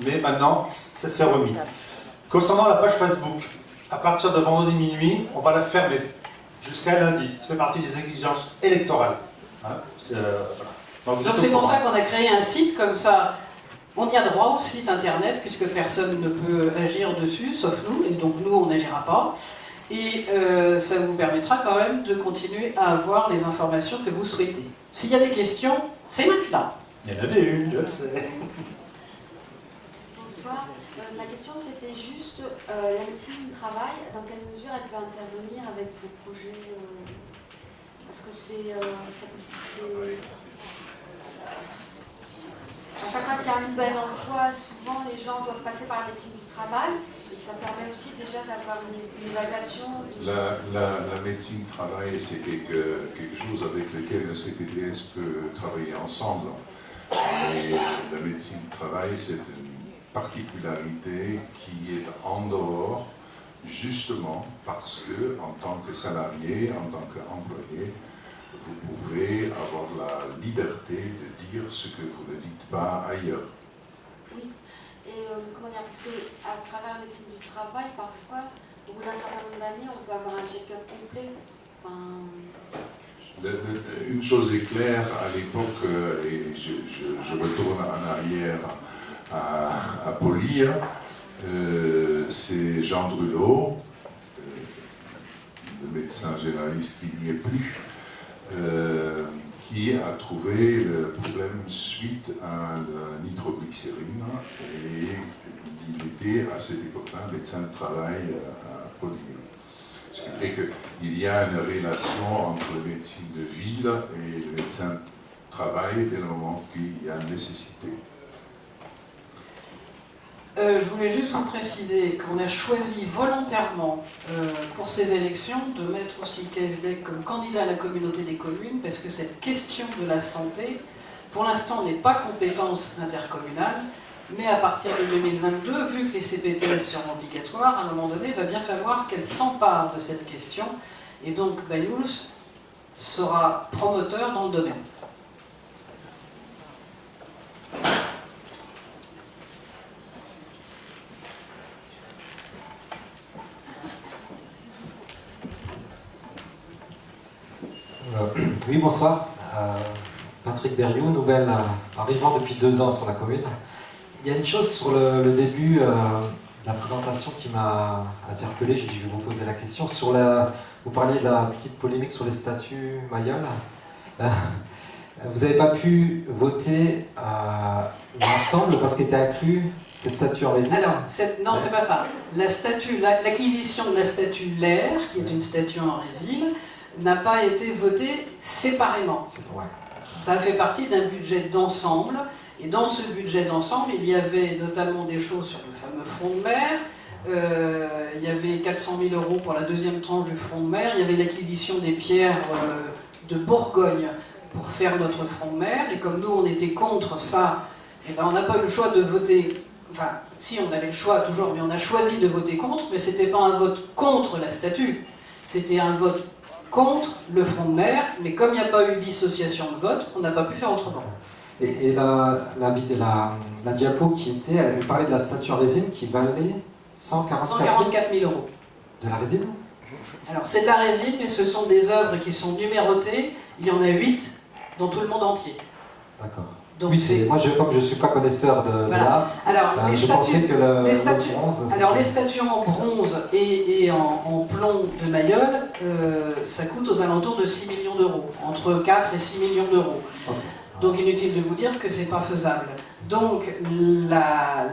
mais maintenant, ça s'est remis. Concernant la page Facebook, à partir de vendredi minuit, on va la fermer jusqu'à lundi. Ça fait partie des exigences électorales. Hein, voilà. Donc c'est pour ça qu'on a créé un site, comme ça, on y a droit au site internet, puisque personne ne peut agir dessus, sauf nous, et donc nous, on n'agira pas. Et ça vous permettra quand même de continuer à avoir les informations que vous souhaitez. S'il y a des questions, c'est maintenant. Il y en avait une, je le sais. Bonsoir. Ma question c'était juste la médecine du travail, dans quelle mesure elle peut intervenir avec vos projets parce que à chaque fois qu'il y a un nouvel emploi, souvent les gens doivent passer par la médecine du travail et ça permet aussi déjà d'avoir une évaluation. La médecine du travail, c'est quelque chose avec lequel le CPTS peut travailler ensemble. Mais la médecine du travail, c'est une particularité qui est en dehors, justement parce que, en tant que salarié, en tant qu'employé, vous pouvez avoir la liberté de dire ce que vous ne dites pas ailleurs. Oui, et comment dire, parce qu'à travers la médecine du travail, parfois, au bout d'un certain nombre d'années, on peut avoir un check-up complet. Une chose est claire, à l'époque, et je retourne en arrière à polir, c'est Jean Drulot, le médecin généraliste qui n'y est plus, qui a trouvé le problème suite à la nitroglycérine, et il était à cette époque-là médecin de travail à Polir. Ce qui fait qu'il y a une relation entre la médecine de ville et le médecin de travail dès le moment qu'il y a nécessité. Je voulais juste vous préciser qu'on a choisi volontairement pour ces élections de mettre aussi KSDEC comme candidat à la communauté des communes parce que cette question de la santé, pour l'instant, n'est pas compétence intercommunale, mais à partir de 2022, vu que les CPTS seront obligatoires, à un moment donné, il va bien falloir qu'elle s'empare de cette question et donc Banyuls sera promoteur dans le domaine. Oui, bonsoir. Patrick Berriot, nouvelle arrivant depuis 2 ans sur la commune. Il y a une chose sur le début de la présentation qui m'a interpellé, j'ai dit je vais vous poser la question. Vous parliez de la petite polémique sur les statuts Mayol. Vous n'avez pas pu voter ensemble parce qu'étaient inclus ces statuts en résine. Alors, non, c'est pas ça. L'acquisition de la statue LER, qui est une statue en résine, n'a pas été votée séparément. Ouais. Ça fait partie d'un budget d'ensemble, et dans ce budget d'ensemble, il y avait notamment des choses sur le fameux front de mer, il y avait 400 000 € pour la deuxième tranche du front de mer, il y avait l'acquisition des pierres de Bourgogne pour faire notre front de mer, et comme nous on était contre ça, eh ben, on n'a pas eu le choix de voter, enfin si on avait le choix toujours, mais on a choisi de voter contre, mais c'était pas un vote contre la statue, c'était un vote contre le front de mer, mais comme il n'y a pas eu dissociation de vote, on n'a pas pu faire autrement. Et la diapo qui était, elle parlait de la statue en résine qui valait 144 000 €. De la résine? Alors c'est de la résine, mais ce sont des œuvres qui sont numérotées, il y en a 8 dans tout le monde entier. D'accord. Donc oui, moi comme je ne suis pas connaisseur de l'art, alors, je pensais que les statues en bronze et en plomb de Mayol, ça coûte aux alentours de 6 millions d'euros, entre 4 et 6 millions d'euros. Okay. Donc inutile de vous dire que c'est pas faisable. Donc la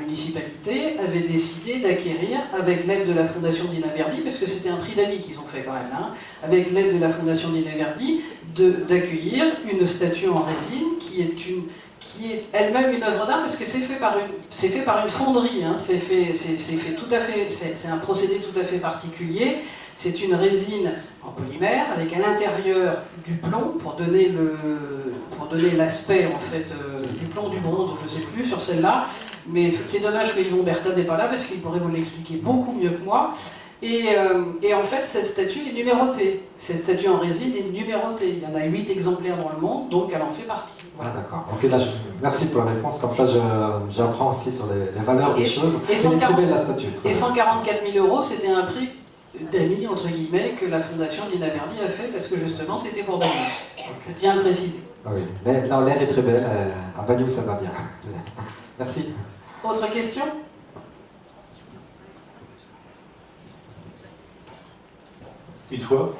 municipalité avait décidé d'acquérir, avec l'aide de la Fondation Dina Verdi, parce que c'était un prix d'ami qu'ils ont fait quand même, hein, avec l'aide de la Fondation Dina Verdi, d'accueillir une statue en résine qui est elle-même une œuvre d'art, parce que c'est fait par une fonderie, hein, c'est un procédé tout à fait particulier. C'est une résine en polymère avec à l'intérieur du plomb pour donner l'aspect en fait du plomb, du bronze, je ne sais plus sur celle-là. Mais c'est dommage que Yvon Bertha n'est pas là parce qu'il pourrait vous l'expliquer beaucoup mieux que moi. Et en fait, cette statue est numérotée. Cette statue en résine est numérotée. Il y en a 8 exemplaires dans le monde, donc elle en fait partie. Voilà. Ah d'accord. Ok, là, merci pour la réponse. Comme ça, j'apprends aussi sur les valeurs des choses. Et C'est très 140 belle la statue. Et 144 000 euros, c'était un prix d'amis, entre guillemets, que la fondation Nina Verdi a fait, parce que justement, c'était pour Bagnous. Je tiens à le préciser. Ah oui, l'air est très belle. À Bagnous, ça va bien. Merci. Autre question? Une fois,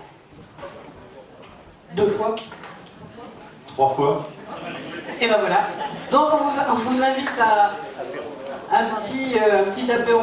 2 fois? 3 fois. Et ben voilà. Donc on vous invite à un petit apéro.